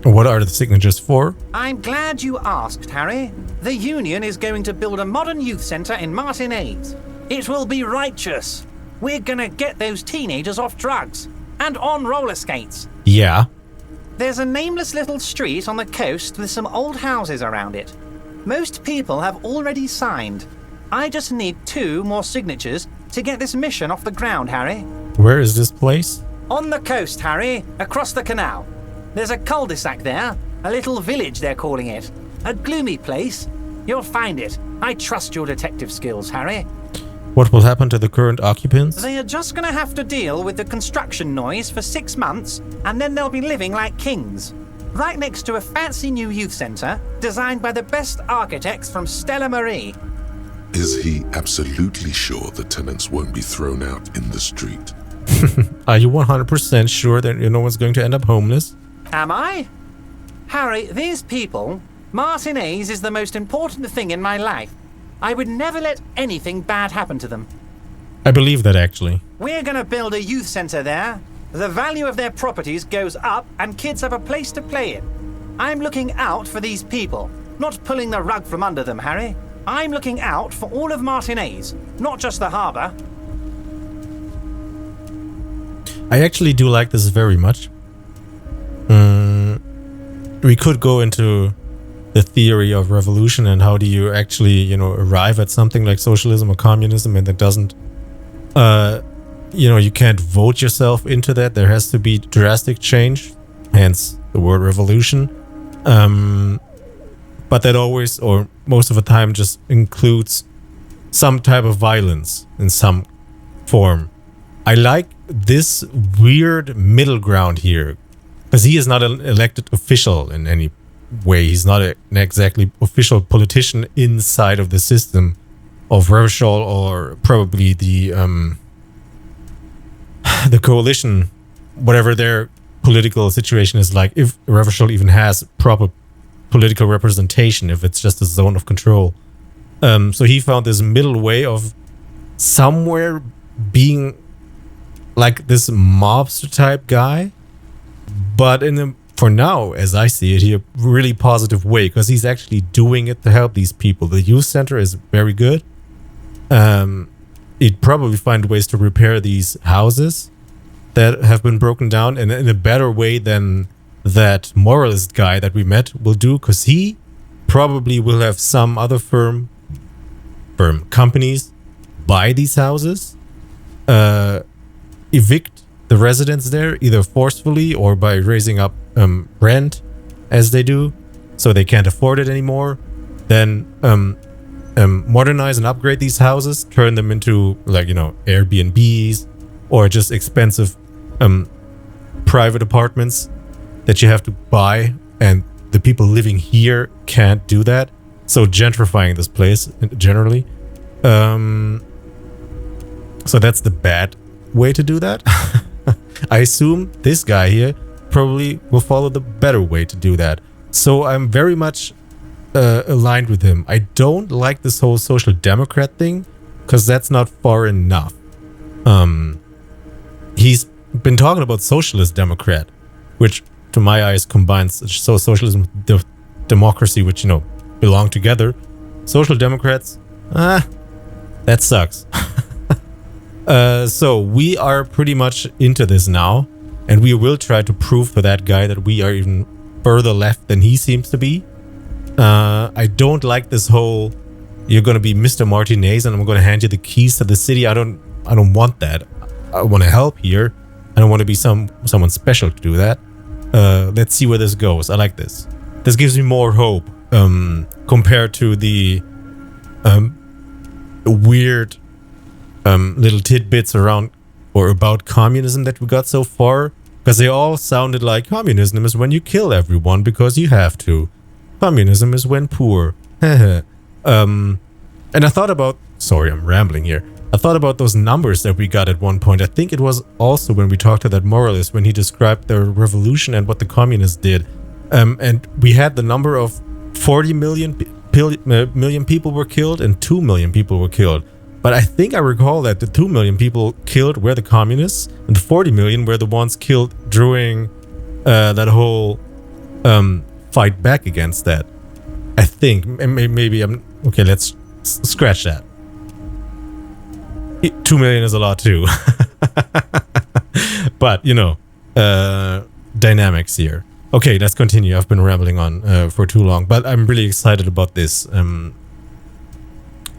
S1: What are the signatures for?
S15: I'm glad you asked, Harry. The Union is going to build a modern youth centre in Martinez. It will be righteous. We're gonna get those teenagers off drugs and on roller skates.
S1: Yeah.
S15: There's a nameless little street on the coast with some old houses around it. Most people have already signed. I just need 2 more signatures to get this mission off the ground, Harry.
S1: Where is this place?
S15: On the coast, Harry, across the canal. There's a cul-de-sac there, a little village they're calling it. A gloomy place. You'll find it. I trust your detective skills, Harry.
S1: What will happen to the current occupants?
S15: They are just gonna have to deal with the construction noise for 6 months, and then they'll be living like kings. Right next to a fancy new youth centre, designed by the best architects from Stella Marie.
S2: Is he absolutely sure the tenants won't be thrown out in the street?
S1: Are you 100% sure that no one's going to end up homeless?
S15: Am I? Harry, these people, Martinez is the most important thing in my life. I would never let anything bad happen to them.
S1: I believe that, actually.
S15: We're gonna build a youth centre there. The value of their properties goes up and kids have a place to play in. I'm looking out for these people, not pulling the rug from under them, Harry. I'm looking out for all of Martinez, not just the harbour.
S1: I actually do like this very much. We could go into the theory of revolution and how do you actually, arrive at something like socialism or communism, and that doesn't, you can't vote yourself into that. There has to be drastic change, hence the word revolution. But that always, or most of the time, just includes some type of violence in some form. I like this weird middle ground here, because he is not an elected official in any way. He's not an exactly official politician inside of the system of Revachol, or probably the coalition, whatever their political situation is like, if Revachol even has proper political representation, if it's just a zone of control. So he found this middle way of somewhere being like this mobster type guy, but for now, as I see it, here, really positive way, because he's actually doing it to help these people. The youth center is very good. He'd probably find ways to repair these houses that have been broken down in a better way than that moralist guy that we met will do, because he probably will have some other companies buy these houses, evict the residents there, either forcefully or by raising up rent, as they do, so they can't afford it anymore. Then modernize and upgrade these houses, turn them into Airbnbs or just expensive private apartments that you have to buy, and the people living here can't do that. So gentrifying this place generally. So that's the bad way to do that. I assume this guy here probably will follow the better way to do that. So I'm very much aligned with him. I don't like this whole social democrat thing, because that's not far enough. He's been talking about socialist democrat, which to my eyes combines socialism with democracy, which belong together. Social democrats, that sucks. So we are pretty much into this now, and we will try to prove to that guy that we are even further left than he seems to be. I don't like this whole you're gonna be Mr. Martinez and I'm gonna hand you the keys to the city. I don't want that. I want to help here. I don't want to be someone special to do that. Let's see where this goes. I like this. This gives me more hope compared to the weird little tidbits around or about communism that we got so far, because they all sounded like communism is when you kill everyone because you have to. Communism is when poor. And I thought about, sorry, I'm rambling here. I thought about those numbers that we got at one point. I think it was also when we talked to that moralist, when he described the revolution and what the communists did. And we had the number of 40 million people were killed and 2 million people were killed. But I think I recall that the 2 million people killed were the communists and the 40 million were the ones killed during that whole fight back against that. I think. Maybe I'm... Okay, let's scratch that. 2 million is a lot too. But, you know, dynamics here. Okay, let's continue. I've been rambling on for too long, but I'm really excited about this.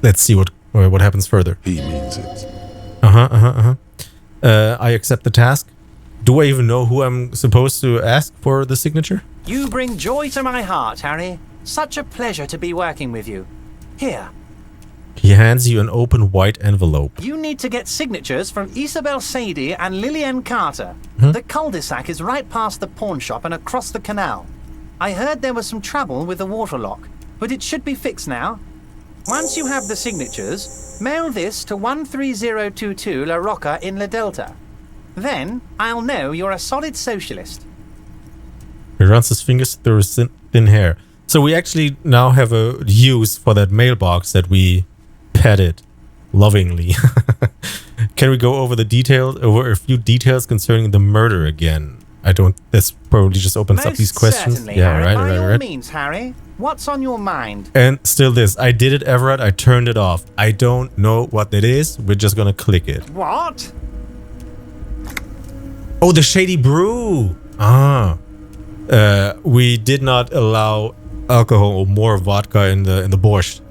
S1: Let's see what happens further.
S2: He means it.
S1: I accept the task. Do I even know who I'm supposed to ask for the signature?
S15: You bring joy to my heart, Harry. Such a pleasure to be working with you. Here.
S1: He hands you an open white envelope.
S15: You need to get signatures from Isabel Sadie and Lillian Carter. The cul-de-sac is right past the pawn shop and across the canal. I heard there was some trouble with the water lock, but it should be fixed now. Once you have the signatures, mail this to 13022 La Rocca in La Delta. Then I'll know you're a solid socialist.
S1: He runs his fingers through his thin hair. So we actually now have a use for that mailbox that we petted lovingly. Can we go over over a few details concerning the murder again? This probably just opens up these questions.
S15: Certainly, yeah, Harry. By all means, Harry. What's on your mind?
S1: And still this. I did it, Everett. I turned it off. I don't know what it is. We're just gonna click it.
S15: What?
S1: Oh, the Shady Brew. We did not allow alcohol or more vodka in the borscht.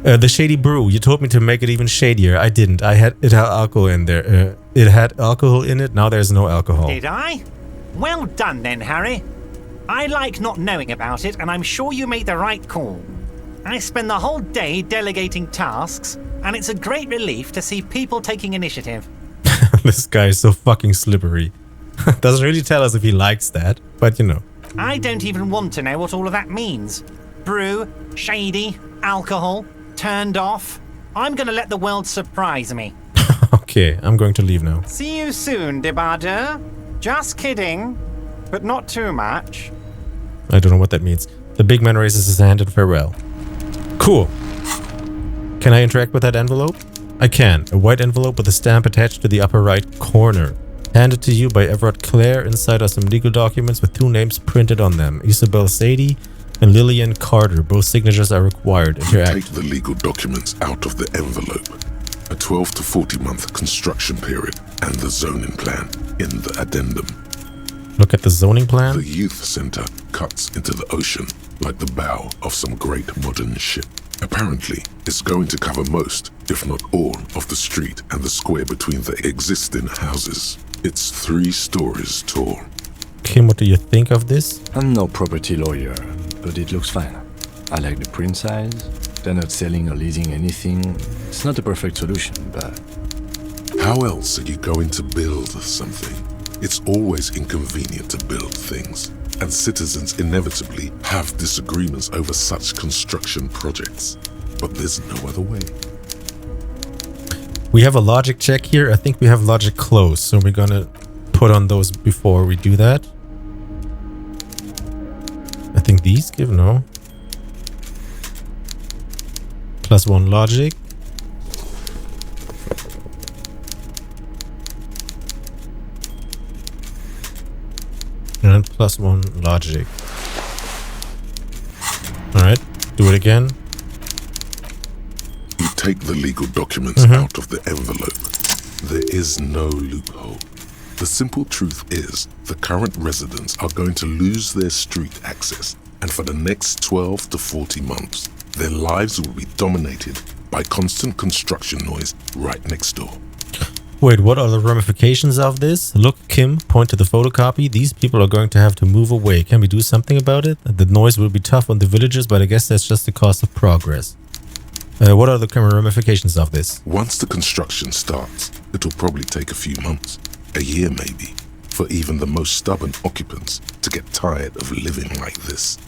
S1: The Shady Brew. You told me to make it even shadier. I didn't. It had alcohol in there. It had alcohol in it. Now there's no alcohol.
S15: Did I? Well done then, Harry. I like not knowing about it, and I'm sure you made the right call. I spend the whole day delegating tasks, and it's a great relief to see people taking initiative.
S1: This guy is so fucking slippery. Doesn't really tell us if he likes that, but you know.
S15: I don't even want to know what all of that means. Brew, shady, alcohol, turned off. I'm gonna let the world surprise me.
S1: Okay, I'm going to leave now.
S15: See you soon, Debardeur. Just kidding, but not too much.
S1: I don't know what that means. The big man raises his hand in farewell. Cool. Can I interact with that envelope? I can. A white envelope with a stamp attached to the upper right corner. Handed to you by Everett Clare. Inside are some legal documents with 2 names printed on them. Isabel Sadie and Lillian Carter. Both signatures are required. Interact.
S2: Take the legal documents out of the envelope. A 12 to 40 month construction period and the zoning plan in the addendum.
S1: Look at the zoning plan.
S2: The youth center cuts into the ocean like the bow of some great modern ship. Apparently, it's going to cover most, if not all, of the street and the square between the existing houses. It's 3 stories tall.
S1: Kim, what do you think of this?
S11: I'm no property lawyer, but it looks fine. I like the print size. They're not selling or leasing anything. It's not a perfect solution, but...
S2: How else are you going to build something? It's always inconvenient to build things, and citizens inevitably have disagreements over such construction projects. But there's no other way.
S1: We have a logic check here. I think we have logic close, so we're gonna put on those before we do that. I think these give no. +1 logic. And +1 logic. Alright, do it again.
S2: You take the legal documents out of the envelope. There is no loophole. The simple truth is, the current residents are going to lose their street access, and for the next 12 to 40 months, their lives will be dominated by constant construction noise right next door.
S1: Wait, what are the ramifications of this? Look, Kim, point to the photocopy. These people are going to have to move away. Can we do something about it? The noise will be tough on the villagers, but I guess that's just the cost of progress. What are the ramifications of this?
S2: Once the construction starts, it'll probably take a few months, a year maybe, for even the most stubborn occupants to get tired of living like this.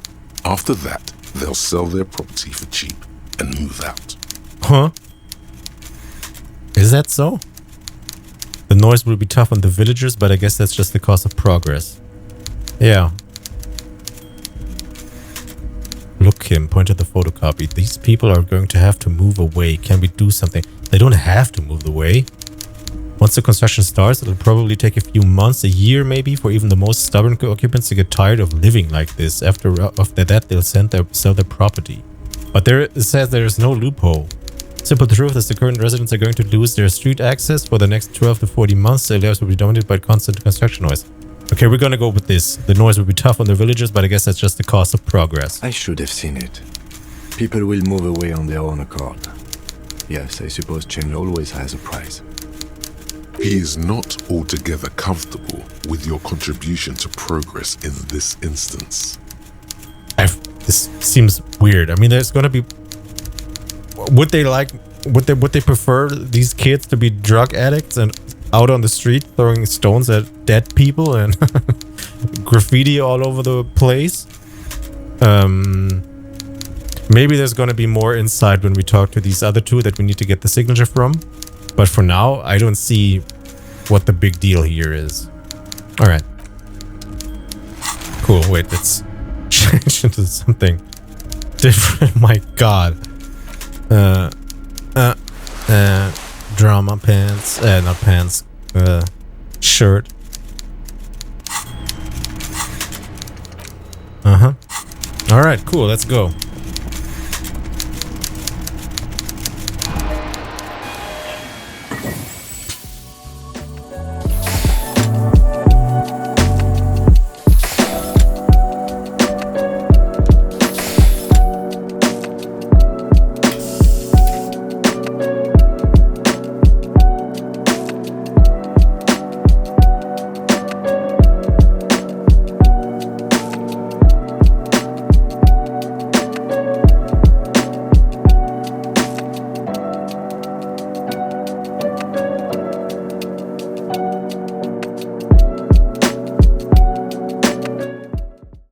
S2: After that, they'll sell their property for cheap and move out.
S1: Huh? Is that so? The noise will be tough on the villagers, but I guess that's just the cost of progress. Yeah. Look, Kim, point at the photocopy. These people are going to have to move away. Can we do something? They don't have to move away. Once the construction starts, it'll probably take a few months, a year maybe, for even the most stubborn occupants to get tired of living like this. After that, they'll sell their property. But it says there's no loophole. Simple truth is the current residents are going to lose their street access for the next 12 to 40 months. Their lives will be dominated by constant construction noise. Okay, we're gonna go with this. The noise will be tough on the villagers, but I guess that's just the cost of progress.
S11: I should have seen it. People will move away on their own accord. Yes, I suppose change always has a price.
S2: He is not altogether comfortable with your contribution to progress in this instance.
S1: This seems weird. I mean, there's gonna be... Would they prefer these kids to be drug addicts and out on the street throwing stones at dead people and graffiti all over the place? Maybe there's gonna be more insight when we talk to these other two that we need to get the signature from. But for now, I don't see what the big deal here is. Alright. Cool, wait, let's change into something different. My god. Drama pants, not pants, shirt. Alright, cool, let's go.